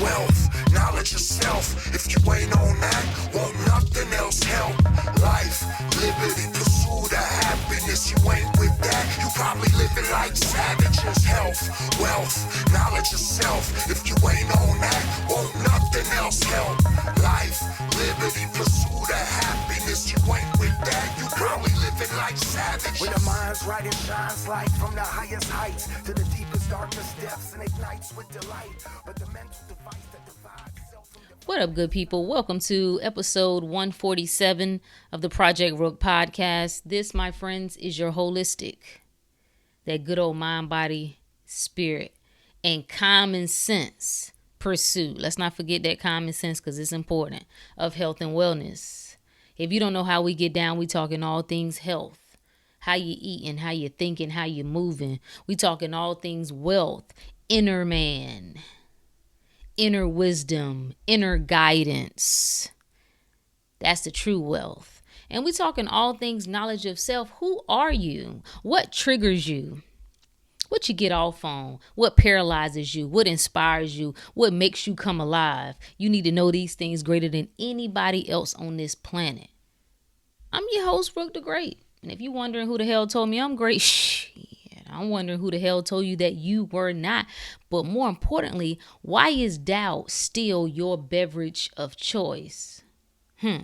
wealth, knowledge of self. If you ain't on that, won't nothing else help. Life, liberty, pursuit of happiness. You ain't with that, you probably living like savages. Health, wealth, knowledge of self. If you ain't on that, won't nothing else help. Life, liberty, pursuit of happiness. You ain't with that, you probably living like savages. When the mind's right, it shines light from the highest heights to the deepest, darkest depths and ignites with delight. But the mental device that divides self from divine. What up, good people? Welcome to episode 147 of the Project Rook podcast. This, my friends, is your holistic, that good old mind, body, spirit, and common sense pursuit. Let's not forget that common sense because it's important, of health and wellness. If you don't know how we get down, we talking all things health, how you eating, how you thinking, how you moving. We talking all things wealth, inner man, inner wisdom, inner guidance. That's the true wealth. And we talking all things knowledge of self. Who are you? What triggers you? What you get off on? What paralyzes you? What inspires you? What makes you come alive? You need to know these things greater than anybody else on this planet. I'm your host, Rook the Great. And if you're wondering who the hell told me I'm great, shit, I'm wondering who the hell told you that you were not. But more importantly, why is doubt still your beverage of choice? Think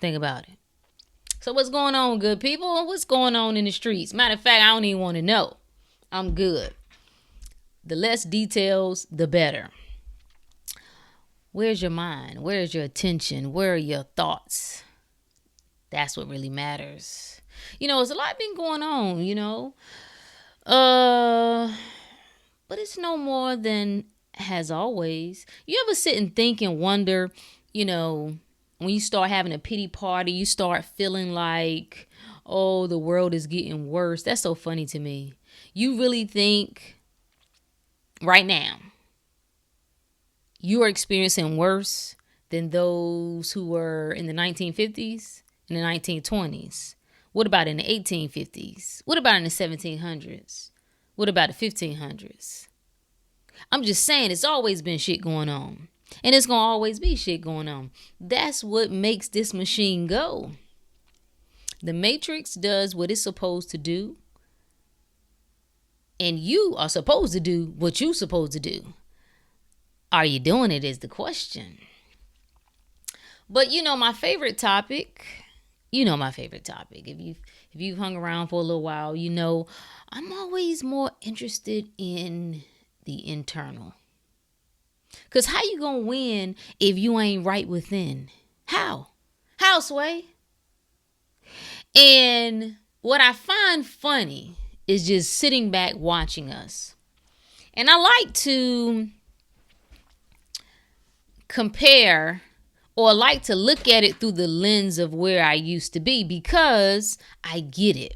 about it. So what's going on, good people? What's going on in the streets? Matter of fact, I don't even want to know. I'm good. The less details, the better. Where's your mind? Where's your attention? Where are your thoughts? That's what really matters. You know, there's a lot been going on, but it's no more than has always. You ever sit and think and wonder, when you start having a pity party, you start feeling like, oh, the world is getting worse. That's so funny to me. You really think right now you are experiencing worse than those who were in the 1950s and the 1920s? What about in the 1850s? What about in the 1700s? What about the 1500s? I'm just saying, it's always been shit going on. And it's going to always be shit going on. That's what makes this machine go. The Matrix does what it's supposed to do. And you are supposed to do what you're supposed to do. Are you doing it is the question. But my favorite topic, If you've hung around for a little while, I'm always more interested in the internal. Because how you going to win if you ain't right within? How? How, Sway? And what I find funny is just sitting back watching us. And I like to compare or like to look at it through the lens of where I used to be, because I get it.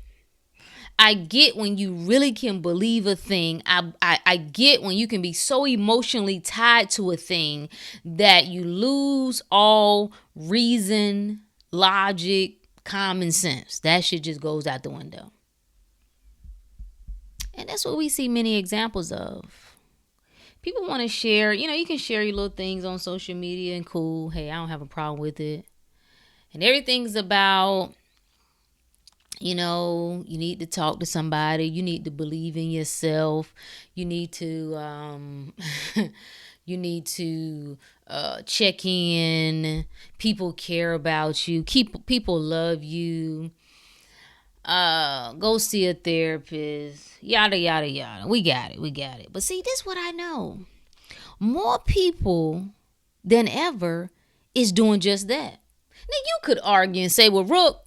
I get when you really can believe a thing. I get when you can be so emotionally tied to a thing that you lose all reason, logic, common sense. That shit just goes out the window. And that's what we see many examples of. People want to share, you can share your little things on social media and cool. Hey, I don't have a problem with it. And everything's about, you need to talk to somebody. You need to believe in yourself. You need to, check in. People care about you. People love you. Go see a therapist. Yada, yada, yada. We got it. But see, this is what I know. More people than ever is doing just that. Now, you could argue and say, well, Rook,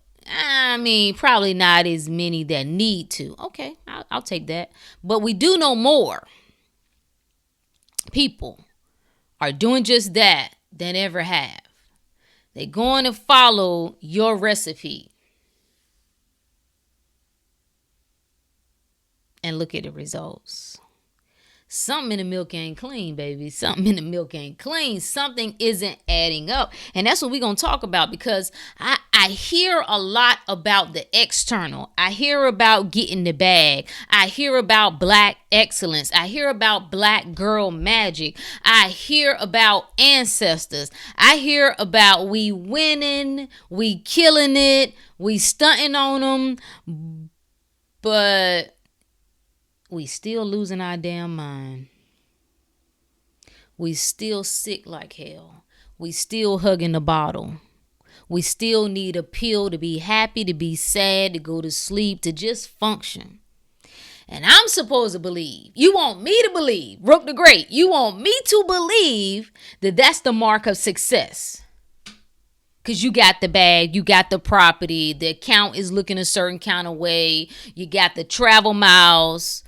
probably not as many that need to. Okay, I'll take that. But we do know more people are doing just that than ever have. They're going to follow your recipe. And look at the results. Something in the milk ain't clean, baby. Something in the milk ain't clean. Something isn't adding up. And that's what we're going to talk about, because I hear a lot about the external. I hear about getting the bag. I hear about Black excellence. I hear about Black girl magic. I hear about ancestors. I hear about we winning, we killing it, we stunting on them, but we still losing our damn mind. We still sick like hell. We still hugging the bottle. We still need a pill to be happy, to be sad, to go to sleep, to just function. And I'm supposed to believe, you want me to believe, Rook the Great, you want me to believe that that's the mark of success. Because you got the bag, you got the property, the account is looking a certain kind of way, you got the travel miles,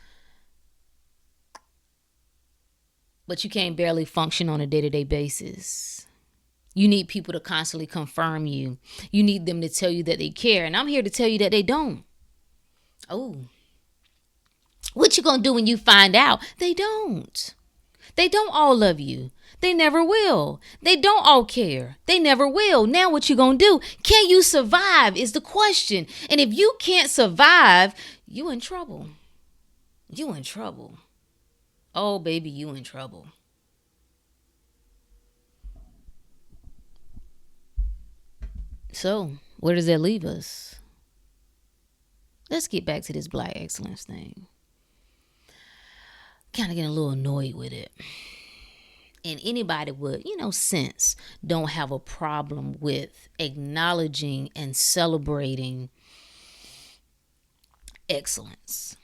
but you can't barely function on a day-to-day basis. You need people to constantly confirm you. You need them to tell you that they care. And I'm here to tell you that they don't. Oh. What you gonna do when you find out? They don't. They don't all love you. They never will. They don't all care. They never will. Now what you gonna do? Can you survive is the question. And if you can't survive, you in trouble. You in trouble. Oh, baby, you in trouble. So, where does that leave us? Let's get back to this Black excellence thing. Kind of getting a little annoyed with it. And anybody with, sense don't have a problem with acknowledging and celebrating excellence.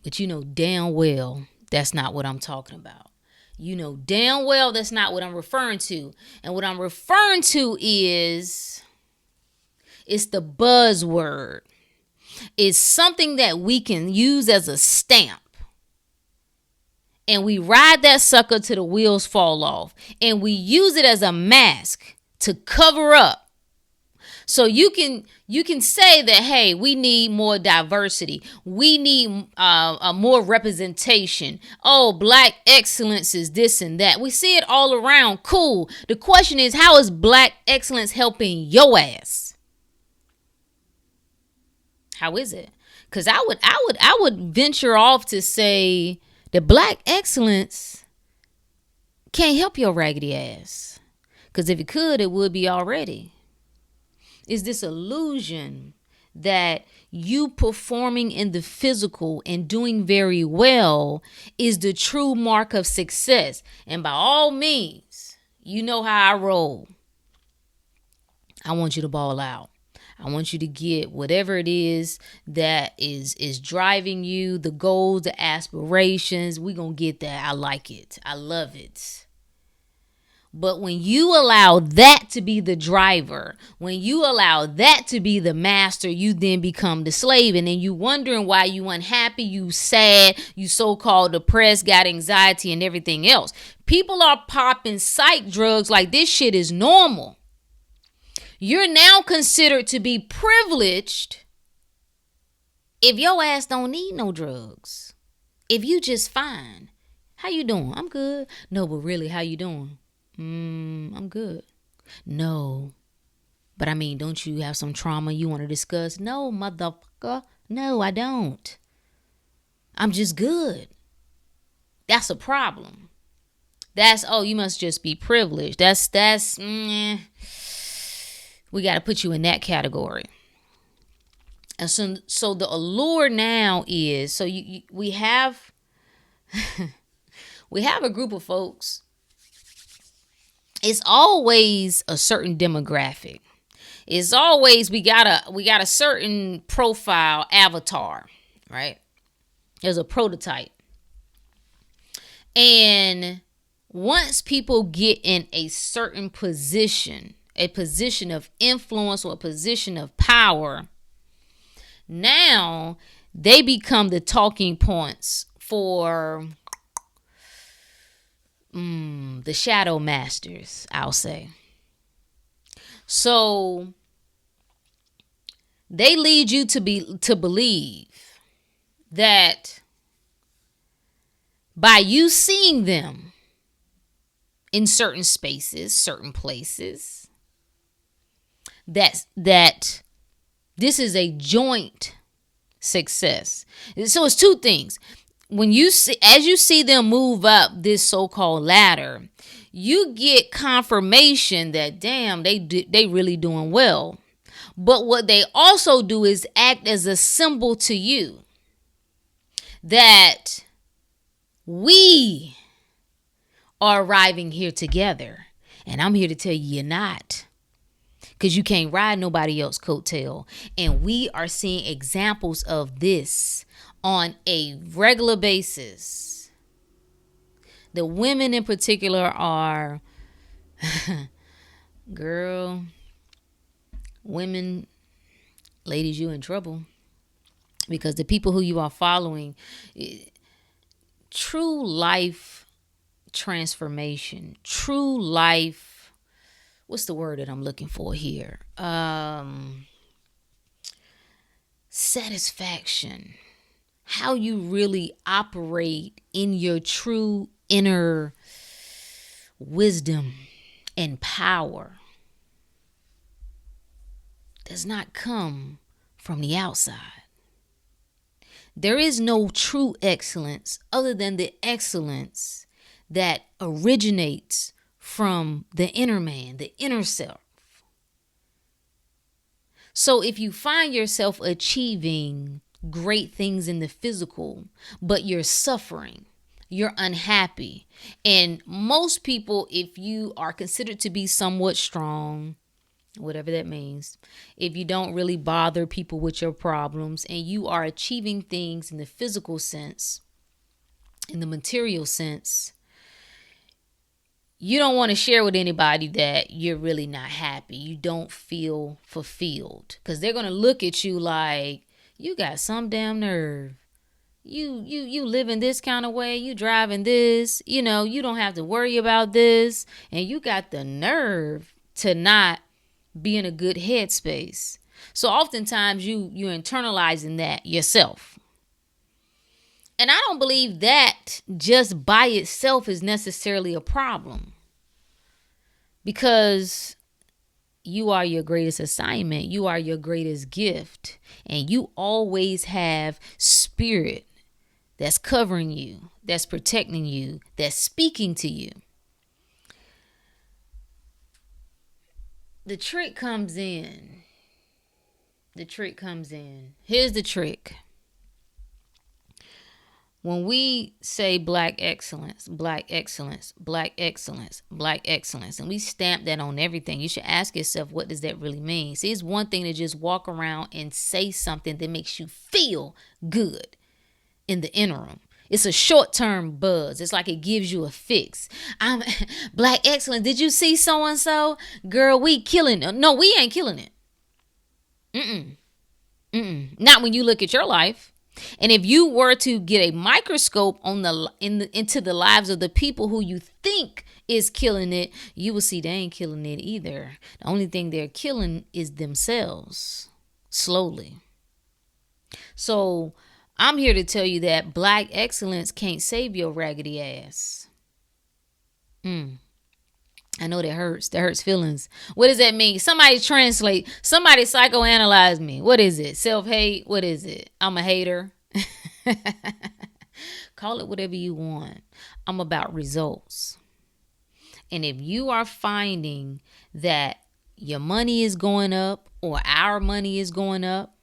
But you know damn well that's not what I'm talking about. You know damn well that's not what I'm referring to. And what I'm referring to is, it's the buzzword. It's something that we can use as a stamp. And we ride that sucker till the wheels fall off. And we use it as a mask to cover up. So you can say that, hey, we need more diversity. We need a more representation. Oh, Black excellence is this and that. We see it all around. Cool. The question is, how is Black excellence helping your ass? How is it? Because I would venture off to say that Black excellence can't help your raggedy ass. Because if it could, it would be already. Is this illusion that you performing in the physical and doing very well is the true mark of success. And by all means, you know how I roll. I want you to ball out. I want you to get whatever it is that is driving you, the goals, the aspirations. We're going to get that. I like it. I love it. But when you allow that to be the driver, when you allow that to be the master, you then become the slave. And then you wondering why you unhappy, you sad, you so-called depressed, got anxiety and everything else. People are popping psych drugs like this shit is normal. You're now considered to be privileged if your ass don't need no drugs. If you just fine. How you doing? I'm good. No, but really, how you doing? I'm good. No. But I mean, don't you have some trauma you want to discuss? No, motherfucker. No, I don't. I'm just good. That's a problem. You must just be privileged. We got to put you in that category. And so the allure now is, we have a group of folks. It's always a certain demographic. It's always, we got a certain profile avatar, right? There's a prototype. And once people get in a certain position, a position of influence or a position of power, now they become the talking points for the shadow masters, I'll say. So they lead you to believe that by you seeing them in certain spaces, certain places, that this is a joint success. So it's two things. When you see, as you see them move up this so-called ladder, you get confirmation that damn, they really doing well. But what they also do is act as a symbol to you that we are arriving here together. And I'm here to tell you, you're not. Because you can't ride nobody else's coattail. And we are seeing examples of this on a regular basis. The women in particular are, girl, women, ladies, you in trouble. Because the people who you are following, true life transformation, true life, what's the word that I'm looking for here? Satisfaction. How you really operate in your true inner wisdom and power does not come from the outside. There is no true excellence other than the excellence that originates from the inner man, the inner self. So if you find yourself achieving great things in the physical, but you're suffering, you're unhappy, and most people, if you are considered to be somewhat strong, whatever that means, if you don't really bother people with your problems and you are achieving things in the physical sense, in the material sense, you don't want to share with anybody that you're really not happy. You don't feel fulfilled because they're going to look at you like, you got some damn nerve. You live in this kind of way. You driving this, you don't have to worry about this. And you got the nerve to not be in a good headspace. So oftentimes you're internalizing that yourself. And I don't believe that just by itself is necessarily a problem. Because you are your greatest assignment. You are your greatest gift. And you always have spirit that's covering you, that's protecting you, that's speaking to you. The trick comes in. Here's the trick. When we say BlAcK excellence, BlAcK excellence, BlAcK excellence, BlAcK excellence, and we stamp that on everything, you should ask yourself, what does that really mean? See, it's one thing to just walk around and say something that makes you feel good in the interim. It's a short-term buzz. It's like it gives you a fix. I'm BlAcK excellence. Did you see so-and-so? Girl, we killing it. No, we ain't killing it. Not when you look at your life. And if you were to get a microscope on into the lives of the people who you think is killing it, you will see they ain't killing it either. The only thing they're killing is themselves, slowly. So I'm here to tell you that BlAcK excellence can't save your raggedy ass. I know that hurts. That hurts feelings. What does that mean? Somebody translate. Somebody psychoanalyze me. What is it? Self-hate? What is it? I'm a hater. Call it whatever you want. I'm about results. And if you are finding that your money is going up or our money is going up,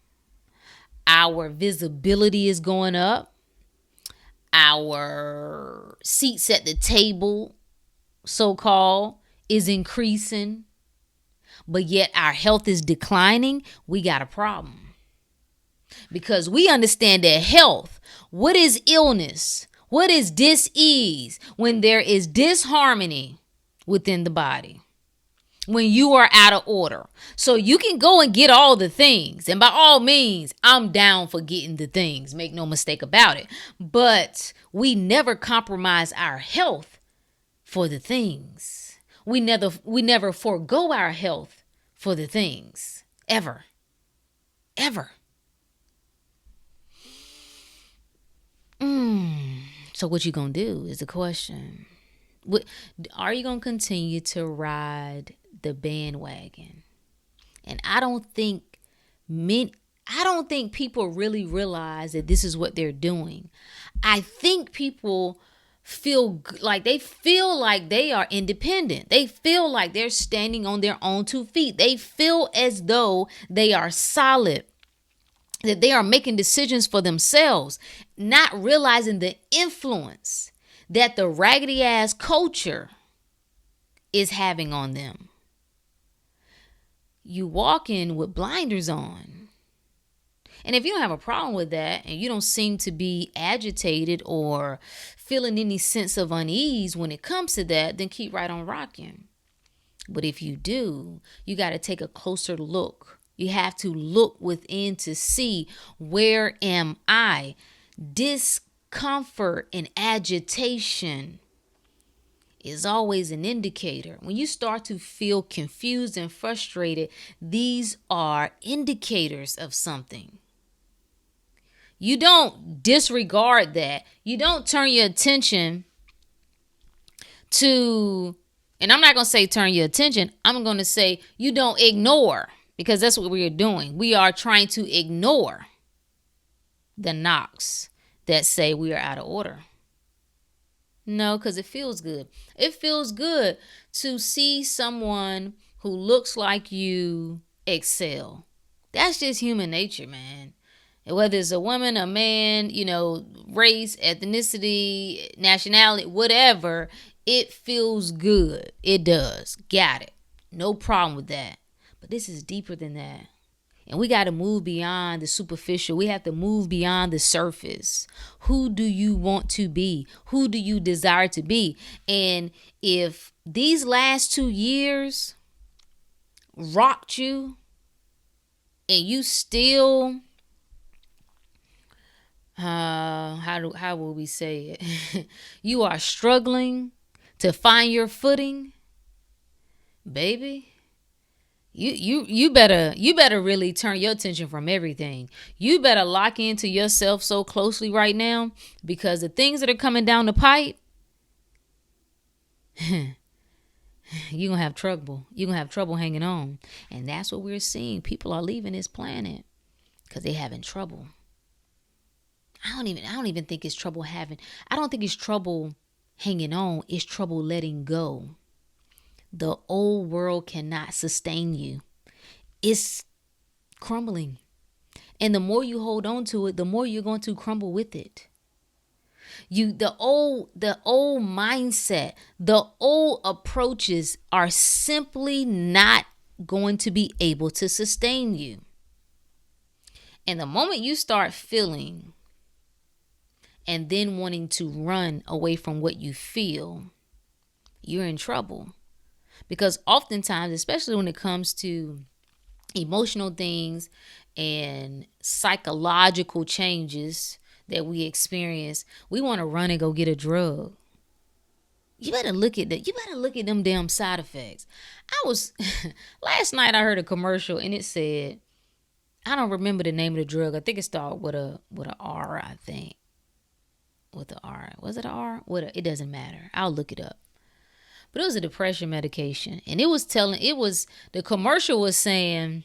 our visibility is going up, our seats at the table, so-called, is increasing, but yet our health is declining, we got a problem. Because we understand that health, what is illness? What is dis-ease? When there is disharmony within the body. When you are out of order. So you can go and get all the things. And by all means, I'm down for getting the things. Make no mistake about it. But we never compromise our health for the things. We never forego our health for the things. Ever. So what you gonna do is the question. Are you gonna continue to ride the bandwagon? And I don't think people really realize that this is what they're doing. I think people like they are independent. They feel like they're standing on their own 2 feet. They feel as though they are solid, that they are making decisions for themselves, not realizing the influence that the raggedy ass culture is having on them. You walk in with blinders on. And if you don't have a problem with that and you don't seem to be agitated or feeling any sense of unease when it comes to that, then keep right on rocking. But if you do, you got to take a closer look. You have to look within to see, where am I? Discomfort and agitation is always an indicator. When you start to feel confused and frustrated, these are indicators of something. You don't disregard that. You don't turn your attention to, and I'm not going to say turn your attention. I'm going to say you don't ignore, because that's what we are doing. We are trying to ignore the knocks that say we are out of order. No, because it feels good. It feels good to see someone who looks like you excel. That's just human nature, man. Whether it's a woman, a man, race, ethnicity, nationality, whatever, it feels good. It does. Got it. No problem with that. But this is deeper than that. And we got to move beyond the superficial. We have to move beyond the surface. Who do you want to be? Who do you desire to be? And if these last 2 years rocked you and you still, how will we say it? You are struggling to find your footing, baby. You better really turn your attention from everything. You better lock into yourself so closely right now, because the things that are coming down the pipe, you're going to have trouble. You're going to have trouble hanging on. And that's what we're seeing. People are leaving this planet because they're having trouble. I don't even think it's trouble I don't think it's trouble hanging on. It's trouble letting go. The old world cannot sustain you. It's crumbling. And the more you hold on to it, the more you're going to crumble with it. The old mindset, the old approaches are simply not going to be able to sustain you. And the moment you start feeling and then wanting to run away from what you feel, you're in trouble. Because oftentimes, especially when it comes to emotional things and psychological changes that we experience, we want to run and go get a drug. You better look at that. You better look at them damn side effects. Last night I heard a commercial and it said, I don't remember the name of the drug. I think it started with a R, I think. With the R. Was it an R? It doesn't matter. I'll look it up. But it was a depression medication. And the commercial was saying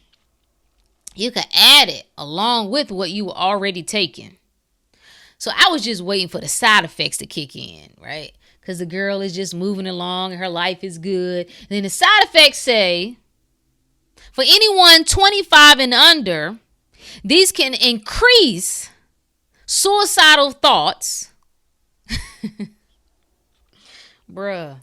you could add it along with what you were already taking. So I was just waiting for the side effects to kick in, right? Because the girl is just moving along and her life is good. And then the side effects say, for anyone 25 and under, these can increase suicidal thoughts. Bruh.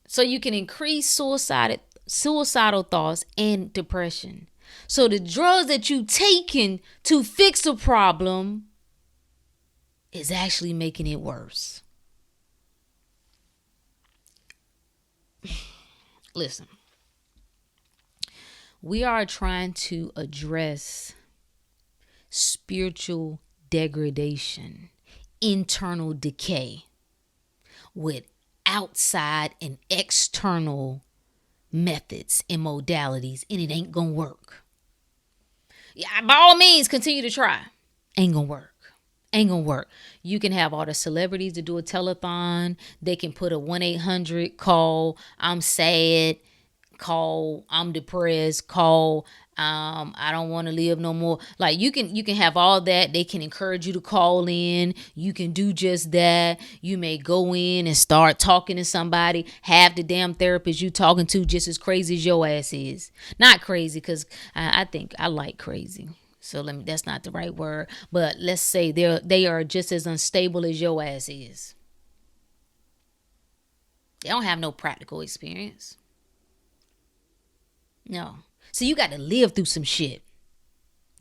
So you can increase suicidal thoughts and depression. So the drugs that you taking to fix a problem is actually making it worse. Listen, we are trying to address spiritual degradation, internal decay with outside and external methods and modalities, and it ain't gonna work. Yeah, by all means, continue to try. Ain't gonna work. Ain't gonna work. You can have all the celebrities to do a telethon. They can put a 1-800 call, I'm sad, call, I'm depressed, call, I don't want to live no more. Like you can have all that. They can encourage you to call in. You can do just that. You may go in and start talking to somebody. Have the damn therapist you talking to just as crazy as your ass is. Not crazy, because I think I like crazy. So that's not the right word. But let's say they are just as unstable as your ass is. They don't have no practical experience. No. So you got to live through some shit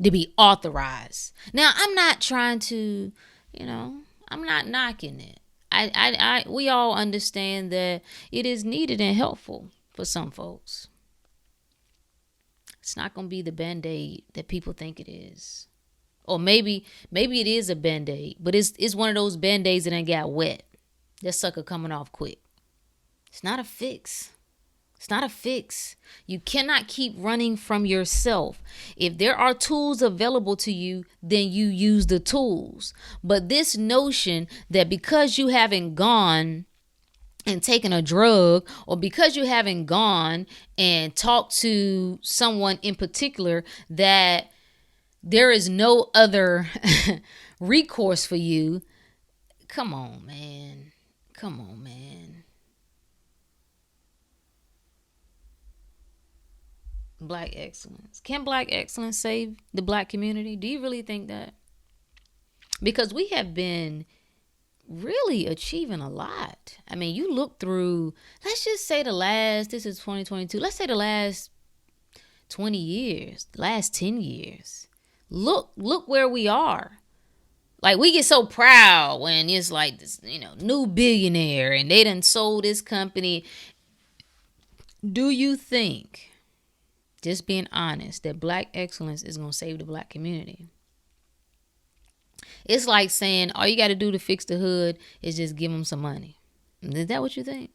to be authorized. Now, I'm not trying to, I'm not knocking it. We all understand that it is needed and helpful for some folks. It's not going to be the Band-Aid that people think it is. Or maybe it is a Band-Aid, but it's one of those Band-Aids that ain't got wet. That sucker coming off quick. It's not a fix. It's not a fix. You cannot keep running from yourself. If there are tools available to you, then you use the tools. But this notion that because you haven't gone and taken a drug, or because you haven't gone and talked to someone in particular, that there is no other recourse for you. Come on, man. Come on, man. BlAcK eXceLlEnCe. Can BlAcK eXceLlEnCe save the Black community? Do you really think that? Because we have been really achieving a lot. I mean, you look through, let's just say this is 2022, let's say the last 20 years, the last 10 years. Look where we are. Like, we get so proud when it's like this, new billionaire and they done sold this company. Do you think, just being honest, that BlAcK eXceLlEnCe is going to save the Black community? It's like saying all you got to do to fix the hood is just give them some money. Is that what you think?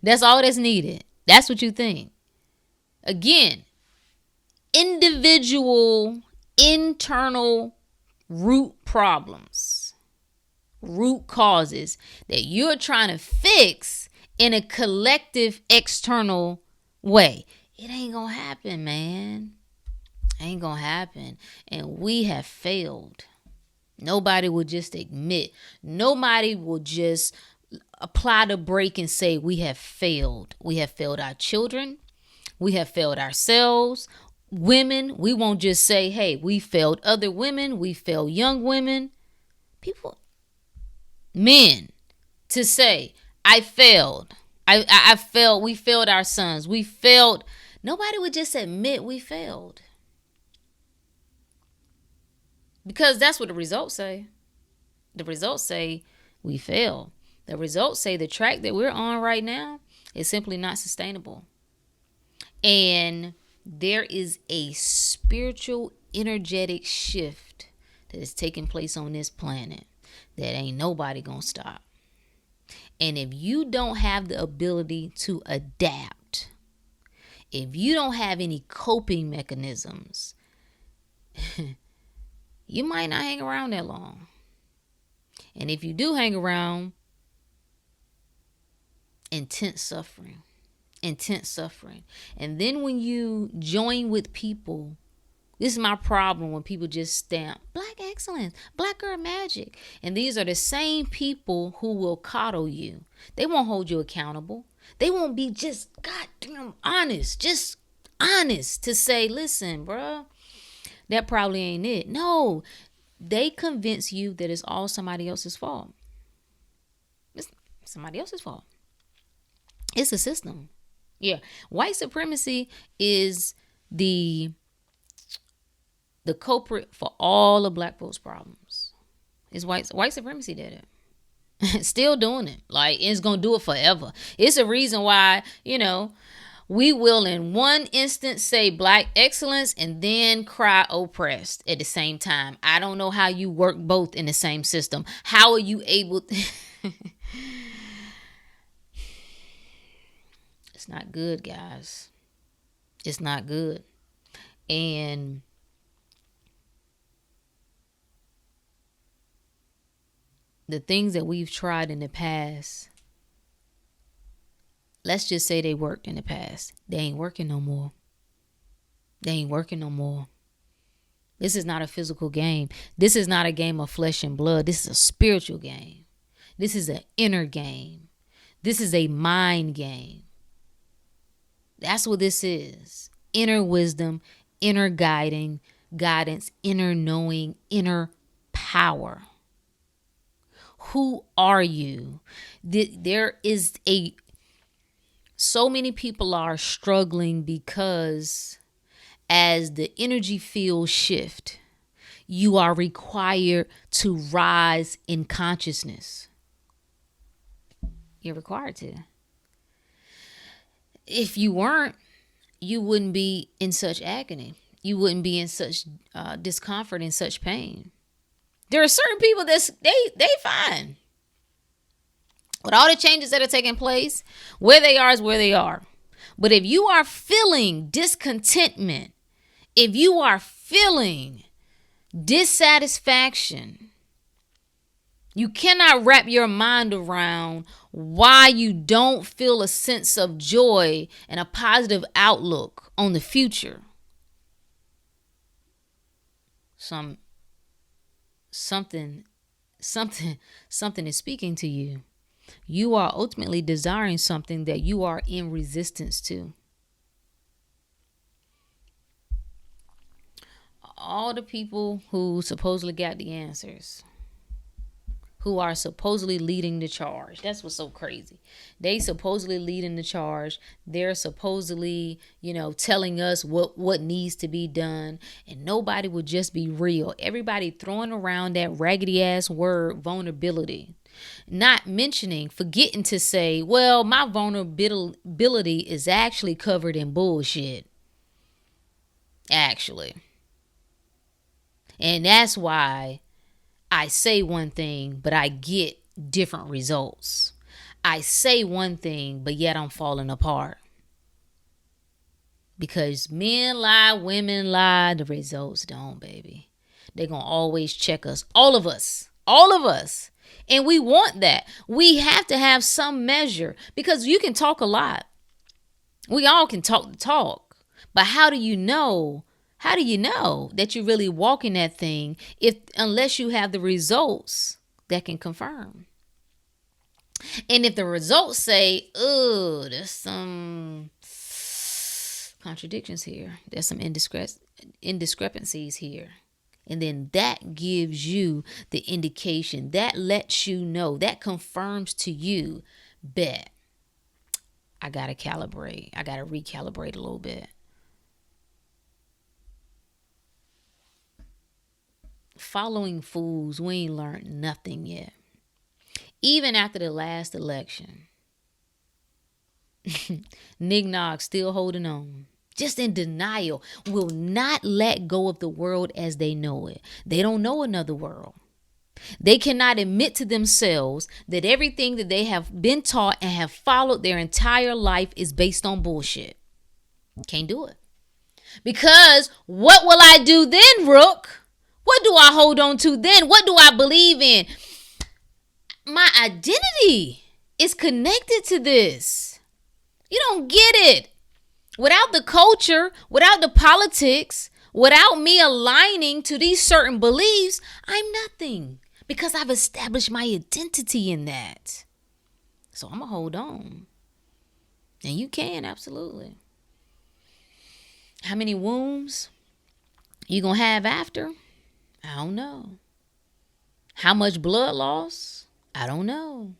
That's all that's needed? That's what you think? Again, individual, internal root problems, root causes that you're trying to fix in a collective external way. It ain't gonna happen, man. Ain't gonna happen. And we have failed. Nobody will just admit. Nobody will just apply the brake and say we have failed. We have failed our children. We have failed ourselves. Women, we won't just say, hey, we failed other women. We failed young women. People, men, to say, I failed. I failed. We failed our sons. We failed. Nobody would just admit we failed. Because that's what the results say. The results say we fail. The results say the track that we're on right now is simply not sustainable. And there is a spiritual, energetic shift that is taking place on this planet that ain't nobody gonna stop. And if you don't have the ability to adapt, if you don't have any coping mechanisms, you might not hang around that long. And if you do hang around, intense suffering. And then when you join with people, this is my problem when people just stamp BlAcK eXceLlEnCe, Black Girl Magic. And these are the same people who will coddle you. They won't hold you accountable. They won't be just goddamn honest, just honest to say, listen, bruh, that probably ain't it. No, they convince you that it's all somebody else's fault. It's somebody else's fault. It's a system. Yeah. White supremacy is the culprit for all of Black folks' problems. It's white supremacy did it. Still doing it. Like, it's going to do it forever. It's a reason why, we will in one instance say BlAcK eXceLlEnCe and then cry oppressed at the same time. I don't know how you work both in the same system. How are you able It's not good, guys. It's not good. And the things that we've tried in the past, let's just say they worked in the past. They ain't working no more. They ain't working no more. This is not a physical game. This is not a game of flesh and blood. This is a spiritual game. This is an inner game. This is a mind game. That's what this is. Inner wisdom, inner guidance, inner knowing, inner power. Who are you? So many people are struggling because as the energy fields shift, you are required to rise in consciousness. You're required to. If you weren't, you wouldn't be in such agony. You wouldn't be in such discomfort and such pain. There are certain people they fine. With all the changes that are taking place, where they are is where they are. But if you are feeling discontentment, if you are feeling dissatisfaction, you cannot wrap your mind around why you don't feel a sense of joy and a positive outlook on the future. Something is speaking to you. You are ultimately desiring something that you are in resistance to. All the people who supposedly got the answers, who are supposedly leading the charge. That's what's so crazy. They supposedly leading the charge. They're supposedly, telling us what needs to be done. And nobody would just be real. Everybody throwing around that raggedy ass word, vulnerability. Not forgetting to say, well, my vulnerability is actually covered in bullshit. Actually. And that's why I say one thing, but I get different results. I say one thing, but yet I'm falling apart. Because men lie, women lie, the results don't, baby. They're going to always check us. All of us. And we want that. We have to have some measure because you can talk a lot. We all can talk the talk. But how do you know? How do you know that you're really walking that thing unless you have the results that can confirm? And if the results say, oh, there's some contradictions here. There's some indiscrepancies here. And then that gives you the indication. That lets you know. That confirms to you, bet, I got to calibrate. I got to recalibrate a little bit. Following fools, we ain't learned nothing yet. Even after the last election, Nog still holding on. Just in denial, will not let go of the world as they know it. They don't know another world. They cannot admit to themselves that everything that they have been taught and have followed their entire life is based on bullshit. Can't do it. Because what will I do then, Rook? What do I hold on to then? What do I believe in? My identity is connected to this. You don't get it. Without the culture, without the politics, without me aligning to these certain beliefs, I'm nothing. Because I've established my identity in that. So I'm going to hold on. And you can, absolutely. How many wombs you going to have after? I don't know. How much blood loss? I don't know.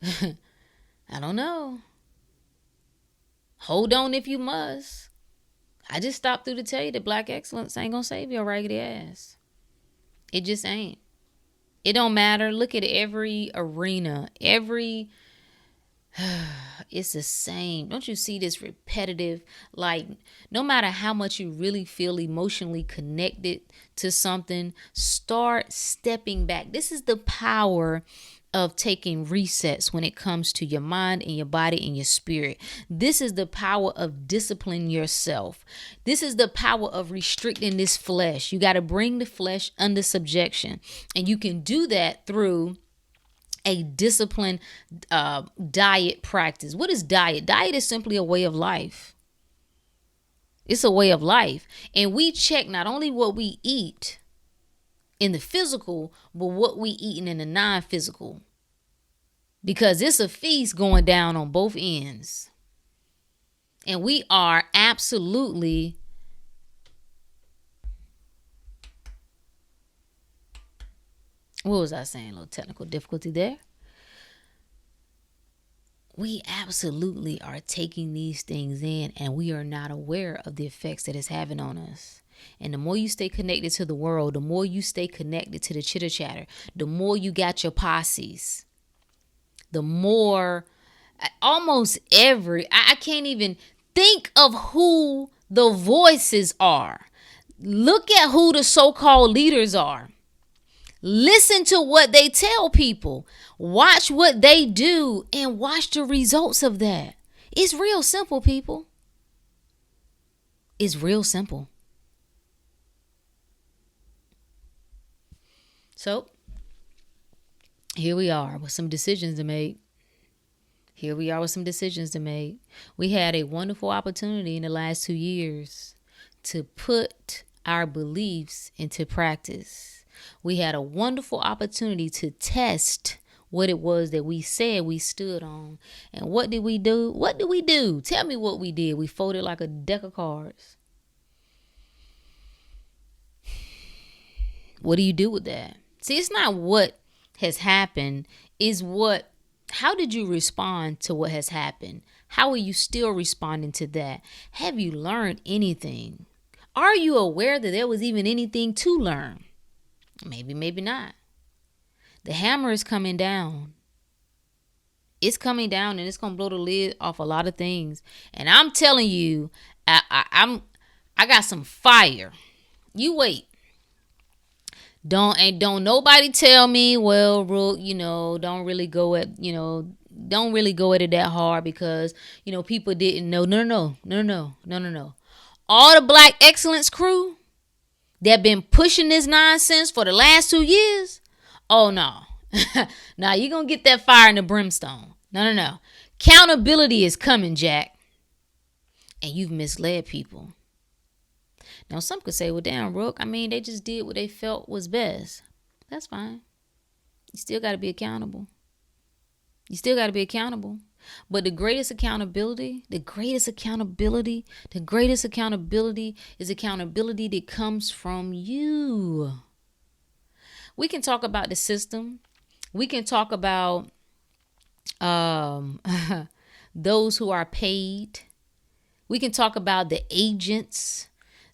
I don't know. Hold on if you must. I just stopped through to tell you that BlAcK excellence ain't gonna save your raggedy ass. It just ain't. It don't matter. Look at every arena. It's the same. Don't you see this repetitive? Like, no matter how much you really feel emotionally connected to something, start stepping back. This is the power of taking resets when it comes to your mind and your body and your spirit. This is the power of disciplining yourself. This is the power of restricting this flesh. You got to bring the flesh under subjection. And you can do that through a disciplined diet practice. What is diet? Diet is simply a way of life. It's a way of life. And we check not only what we eat in the physical, but what we eating in the non-physical. Because it's a feast going down on both ends. And we are absolutely what was I saying? A little technical difficulty there. We absolutely are taking these things in, and we are not aware of the effects that it's having on us. And the more you stay connected to the world, the more you stay connected to the chitter chatter, the more you got your posses, the more almost I can't even think of who the voices are. Look at who the so-called leaders are. Listen to what they tell people. Watch what they do and watch the results of that. It's real simple, people. It's real simple. So, here we are with some decisions to make. We had a wonderful opportunity in the last 2 years to put our beliefs into practice. We had a wonderful opportunity to test what it was that we said we stood on. And what did we do? Tell me what we did. We folded like a deck of cards. What do you do with that? See, it's not what has happened, it's how did you respond to what has happened? How are you still responding to that? Have you learned anything? Are you aware that there was even anything to learn? Maybe, maybe not. The hammer is coming down. It's coming down and it's going to blow the lid off a lot of things. And I'm telling you, I got some fire. You wait. Don't nobody tell me, well, Rook, don't really go at it that hard because, people didn't know. No. All the Black Excellence crew that been pushing this nonsense for the last 2 years. Oh, no. Now you're going to get that fire in the brimstone. No. Accountability is coming, Jack. And you've misled people. Now, some could say, well, damn, Rook, they just did what they felt was best. That's fine. You still got to be accountable. But the greatest accountability is accountability that comes from you. We can talk about the system. We can talk about those who are paid. We can talk about the agents,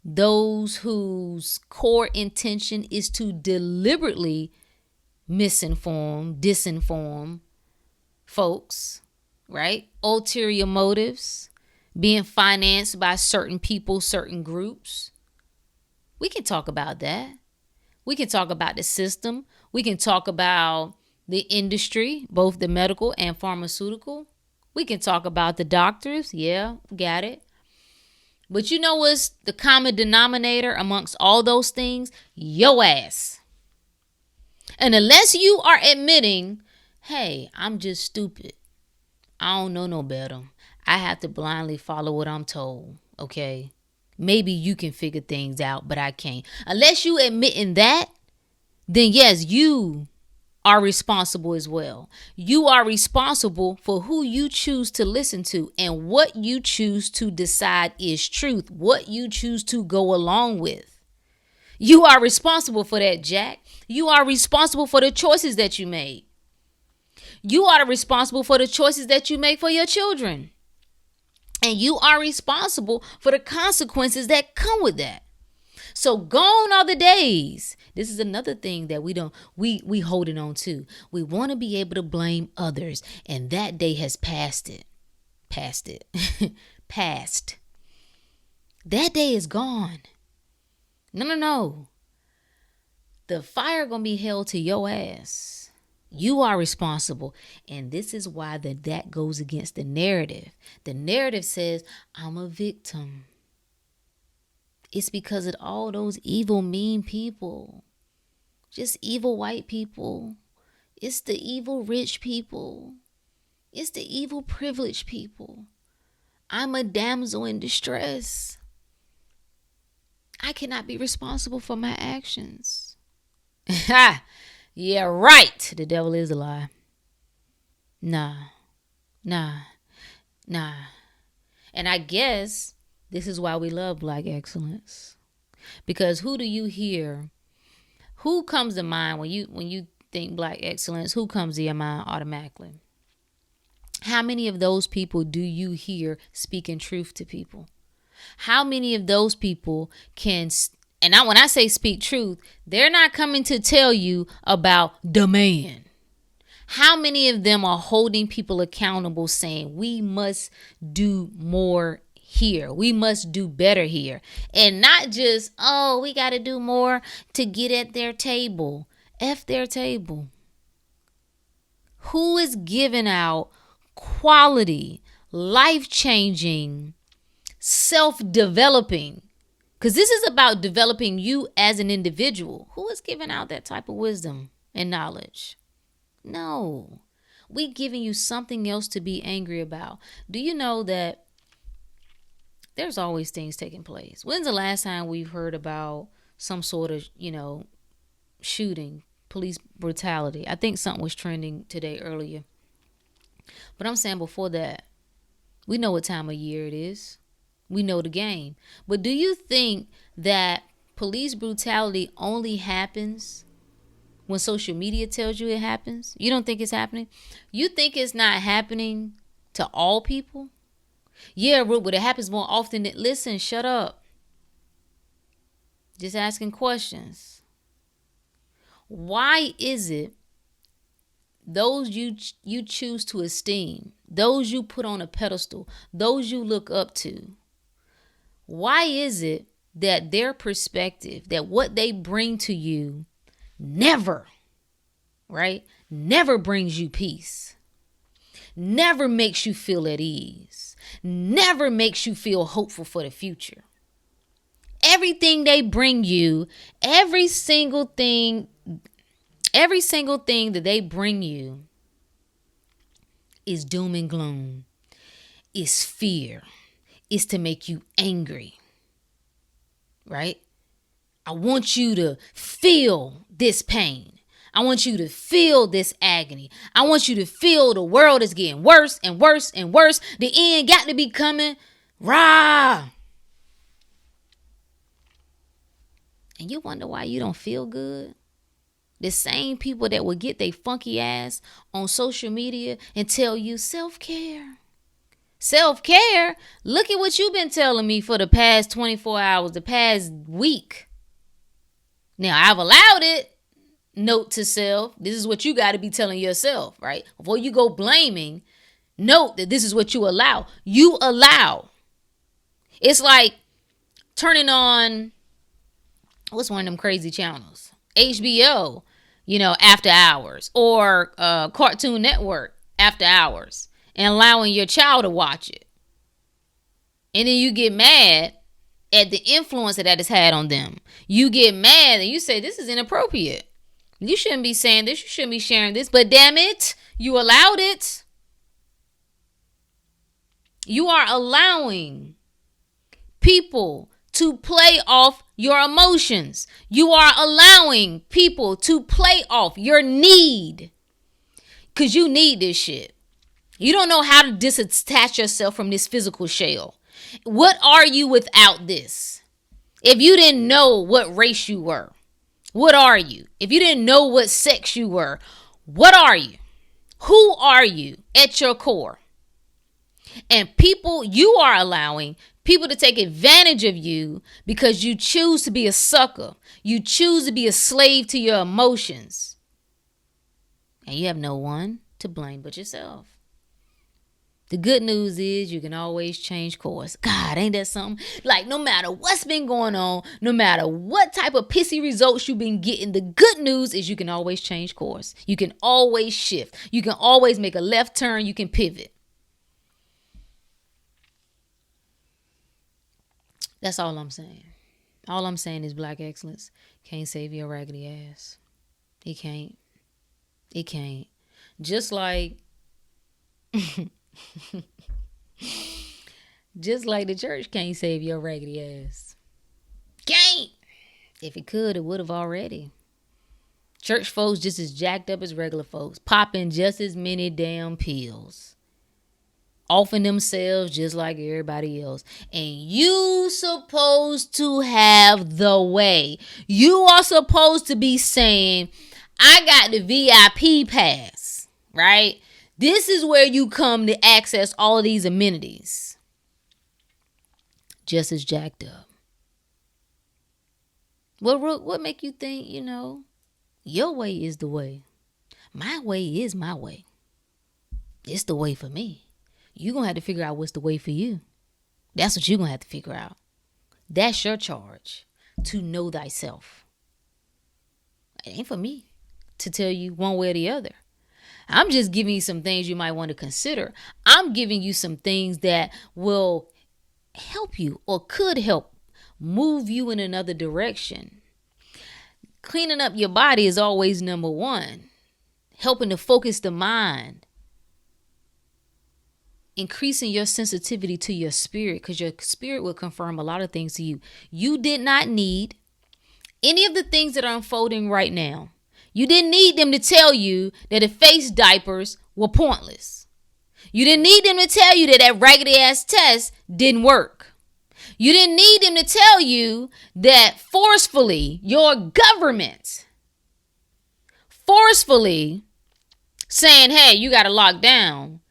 those whose core intention is to deliberately misinform, disinform folks, right? Ulterior motives, being financed by certain people, certain groups. We can talk about that. We can talk about the system. We can talk about the industry, both the medical and pharmaceutical. We can talk about the doctors. Yeah, got it. But you know what's the common denominator amongst all those things? Your ass. And unless you are admitting, hey, I'm just stupid. I don't know no better. I have to blindly follow what I'm told. Okay. Maybe you can figure things out, but I can't. Unless you admitting that, then yes, you are responsible as well. You are responsible for who you choose to listen to and what you choose to decide is truth, what you choose to go along with. You are responsible for that, Jack. You are responsible for the choices that you made. You are responsible for the choices that you make for your children. And you are responsible for the consequences that come with that. So gone are the days. This is another thing that we holding on to. We want to be able to blame others. And that day has passed. Passed. That day is gone. No. The fire gonna be held to your ass. You are responsible. And this is why that goes against the narrative. The narrative says, I'm a victim. It's because of all those evil, mean people. Just evil white people. It's the evil rich people. It's the evil privileged people. I'm a damsel in distress. I cannot be responsible for my actions. Ha! Yeah, right. The devil is a lie. Nah. And I guess this is why we love Black excellence. Because who do you hear? Who comes to mind when you think Black excellence? Who comes to your mind automatically? How many of those people do you hear speaking truth to people? How many of those people can, when I say speak truth, they're not coming to tell you about the man. How many of them are holding people accountable, saying we must do more here, we must do better here, and not just, oh, we got to do more to get at their table. F their table. Who is giving out quality, life-changing, self-developing? Because this is about developing you as an individual. Who is giving out that type of wisdom and knowledge? No. We giving you something else to be angry about. Do you know that there's always things taking place? When's the last time we've heard about some sort of, shooting, police brutality? I think something was trending today earlier. But I'm saying before that, we know what time of year it is. We know the game. But do you think that police brutality only happens when social media tells you it happens? You don't think it's happening? You think it's not happening to all people? Yeah, but it happens more often than... Listen, shut up. Just asking questions. Why is it those you choose to esteem, those you put on a pedestal, those you look up to, why is it that their perspective, that what they bring to you never brings you peace, never makes you feel at ease, never makes you feel hopeful for the future? Everything they bring you, every single thing that they bring you is doom and gloom, is fear, is to make you angry, right? I want you to feel this pain. I want you to feel this agony. I want you to feel the world is getting worse and worse and worse. The end got to be coming. Rah! And you wonder why you don't feel good? The same people that will get their funky ass on social media and tell you self-care. Self-care? Look at what you've been telling me for the past 24 hours, the past week. Now, I've allowed it. Note to self, this is what you got to be telling yourself, right? Before you go blaming, note that this is what you allow. You allow. It's like turning on, what's one of them crazy channels? HBO, after hours, or Cartoon Network after hours, and allowing your child to watch it. And then you get mad at the influence that has had on them. You get mad and you say, this is inappropriate. You shouldn't be saying this. You shouldn't be sharing this. But damn it, you allowed it. You are allowing people to play off your emotions. You are allowing people to play off your need. Because you need this shit. You don't know how to disattach yourself from this physical shell. What are you without this? If you didn't know what race you were, what are you? If you didn't know what sex you were, what are you? Who are you at your core? And you are allowing people to take advantage of you because you choose to be a sucker. You choose to be a slave to your emotions. And you have no one to blame but yourself. The good news is you can always change course. God, ain't that something? Like, no matter what's been going on, no matter what type of pissy results you've been getting, the good news is you can always change course. You can always shift. You can always make a left turn. You can pivot. That's all I'm saying. All I'm saying is BlAcK eXceLlEnCe can't save your raggedy ass. It can't. It can't. Just like just like the church can't save your raggedy ass. Can't. If it could, it would have already. Church folks just as jacked up as regular folks, popping just as many damn pills, offing themselves just like everybody else. And you supposed to have the way. You are supposed to be saying, I got the VIP pass, right? This is where you come to access all of these amenities. Just as jacked up. What make you think, your way is the way? My way is my way. It's the way for me. You're going to have to figure out what's the way for you. That's what you're going to have to figure out. That's your charge, to know thyself. It ain't for me to tell you one way or the other. I'm just giving you some things you might want to consider. I'm giving you some things that will help you or could help move you in another direction. Cleaning up your body is always number one. Helping to focus the mind. Increasing your sensitivity to your spirit, because your spirit will confirm a lot of things to you. You did not need any of the things that are unfolding right now. You didn't need them to tell you that the face diapers were pointless. You didn't need them to tell you that that raggedy ass test didn't work. You didn't need them to tell you that forcefully your government forcefully saying, hey, you got to lock down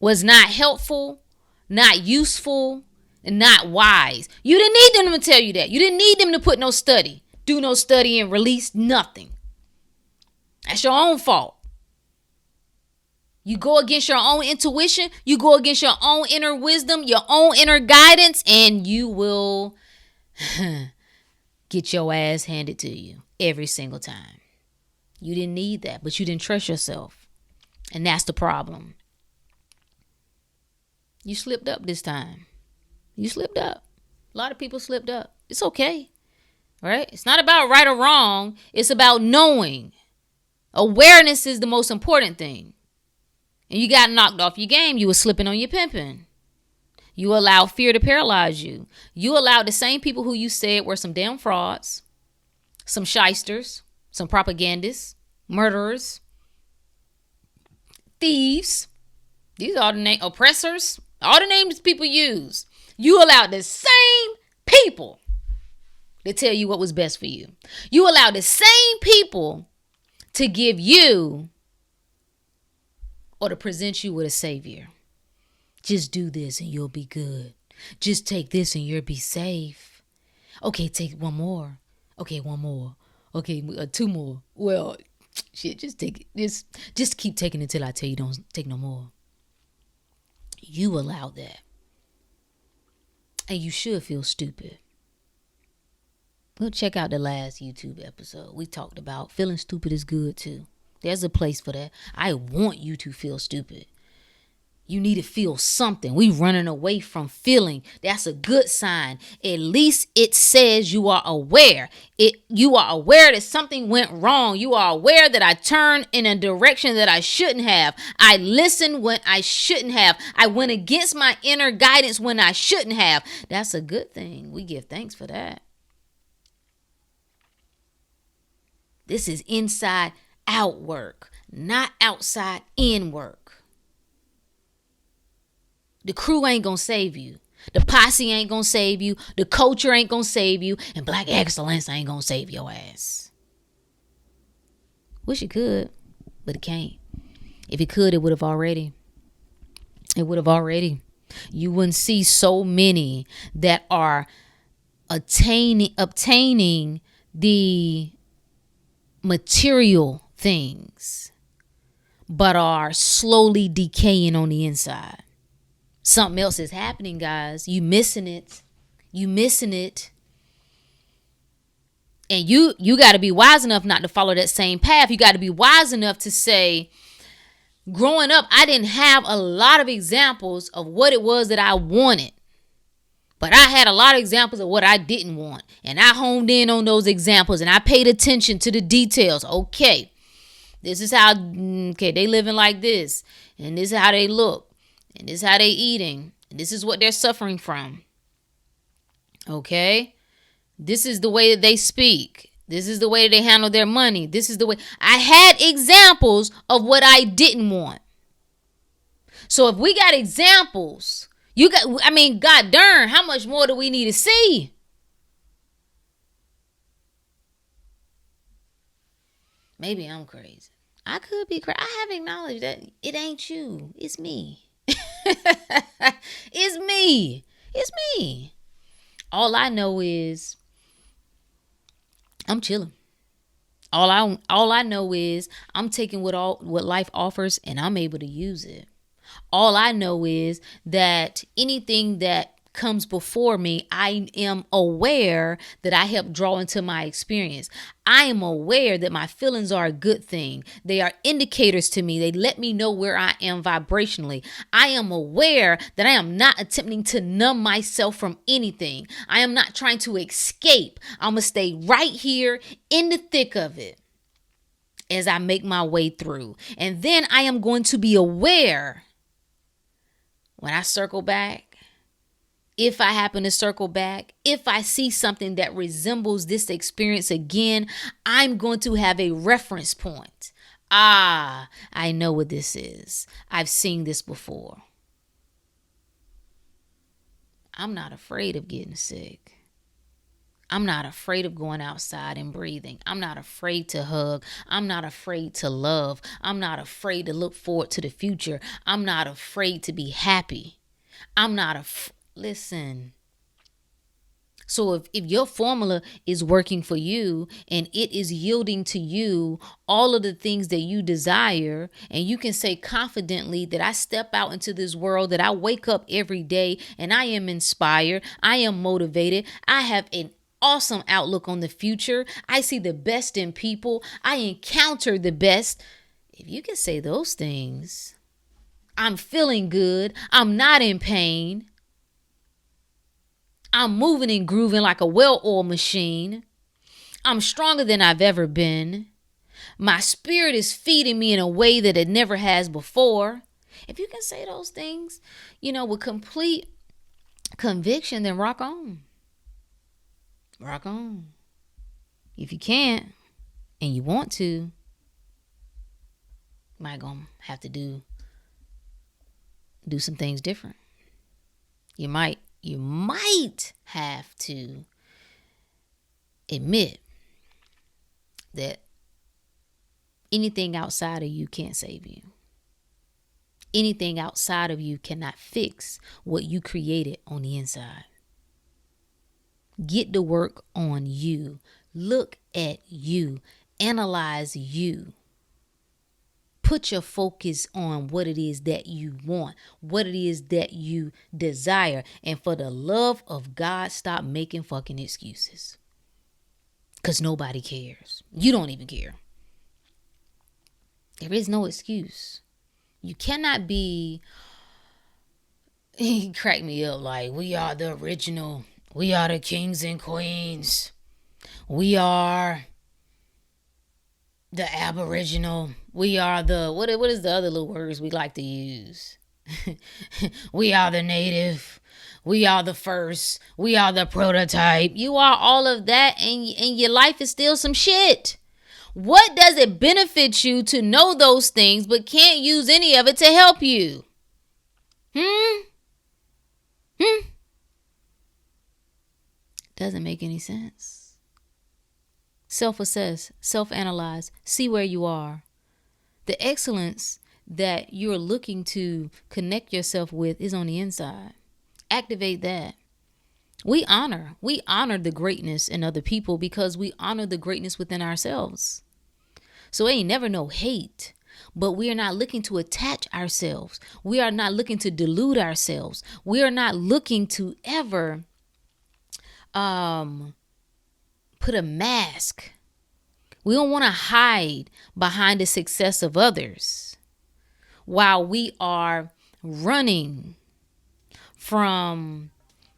was not helpful, not useful, and not wise. You didn't need them to tell you that. You didn't need them to put no study, do no study and release nothing. That's your own fault. You go against your own intuition. You go against your own inner wisdom, your own inner guidance, and you will get your ass handed to you every single time. You didn't need that, but you didn't trust yourself. And that's the problem. You slipped up this time. You slipped up. A lot of people slipped up. It's okay. Right? It's not about right or wrong. It's about knowing. Awareness is the most important thing. And you got knocked off your game. You were slipping on your pimping. You allowed fear to paralyze you. You allowed the same people who you said were some damn frauds, some shysters, some propagandists, murderers, thieves. These are the oppressors. All the names people use. You allowed the same people to tell you what was best for you. You allowed the same people to give you or to present you with a savior. Just do this and you'll be good. Just take this and you'll be safe. Okay, take one more. Okay, one more. Okay, two more. Well, shit, just take it. Just keep taking it until I tell you don't take no more. You allowed that. And you should feel stupid. Well, check out the last YouTube episode. We talked about feeling stupid is good too. There's a place for that. I want you to feel stupid. You need to feel something. We running away from feeling. That's a good sign. At least it says you are aware. You are aware that something went wrong. You are aware that I turned in a direction that I shouldn't have. I listened when I shouldn't have. I went against my inner guidance when I shouldn't have. That's a good thing. We give thanks for that. This is inside out work, not outside in work. The crew ain't gonna save you. The posse ain't gonna save you. The culture ain't gonna save you. And BlAcK eXceLlEnCe ain't gonna save your ass. Wish it could, but it can't. If it could, it would have already. It would have already. You wouldn't see so many that are obtaining the material things but are slowly decaying on the inside. Something else is happening, guys. You missing it. You missing it. And you got to be wise enough not to follow that same path. You got to be wise enough to say, growing up, I didn't have a lot of examples of what it was that I wanted. But I had a lot of examples of what I didn't want. And I honed in on those examples and I paid attention to the details. Okay, this is how, they living like this. And this is how they look. And this is how they eating. And this is what they're suffering from. Okay. This is the way that they speak. This is the way they handle their money. This is the way. I had examples of what I didn't want. So if we got examples, god darn, how much more do we need to see? Maybe I'm crazy. I could be crazy. I have acknowledged that it ain't you. It's me. It's me. It's me. All I know is I'm chilling. All I know is I'm taking what life offers and I'm able to use it. All I know is that anything that comes before me, I am aware that I help draw into my experience. I am aware that my feelings are a good thing. They are indicators to me. They let me know where I am vibrationally. I am aware that I am not attempting to numb myself from anything. I am not trying to escape. I'm going to stay right here in the thick of it as I make my way through. And then I am going to be aware when I circle back. If I happen to circle back, if I see something that resembles this experience again, I'm going to have a reference point. I know what this is. I've seen this before. I'm not afraid of getting sick. I'm not afraid of going outside and breathing. I'm not afraid to hug. I'm not afraid to love. I'm not afraid to look forward to the future. I'm not afraid to be happy. I'm not Listen. So if your formula is working for you and it is yielding to you all of the things that you desire, and you can say confidently that I step out into this world, that I wake up every day and I am inspired, I am motivated, I have an awesome outlook on the future, I see the best in people, I encounter the best. If you can say those things, I'm feeling good, I'm not in pain, I'm moving and grooving like a well-oiled machine. I'm stronger than I've ever been. My spirit is feeding me in a way that it never has before. If you can say those things, with complete conviction, then rock on. Rock on. If you can't and you want to, you might gonna have to do some things different. You might have to admit that anything outside of you can't save you. Anything outside of you cannot fix what you created on the inside. Get to work on you. Look at you. Analyze you. Put your focus on what it is that you want, what it is that you desire. And for the love of God, stop making fucking excuses. Because nobody cares. You don't even care. There is no excuse. You cannot be, he cracked me up like, we are the original. We are the kings and queens. We are the aboriginal. We are the, what is the other little words we like to use? We are the native. We are the first. We are the prototype. You are all of that, and your life is still some shit. What does it benefit you to know those things but can't use any of it to help you? Doesn't make any sense. Self-assess, self-analyze, see where you are. The excellence that you're looking to connect yourself with is on the inside. Activate that. We honor the greatness in other people because we honor the greatness within ourselves. So ain't never no hate. But we are not looking to attach ourselves. We are not looking to delude ourselves. We are not looking to ever put a mask. We don't want to hide behind the success of others while we are running from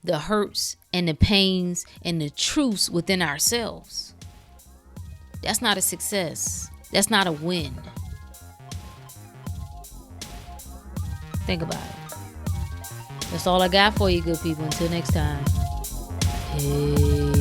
the hurts and the pains and the truths within ourselves. That's not a success. That's not a win. Think about it. That's all I got for you, good people. Until next time. Hey.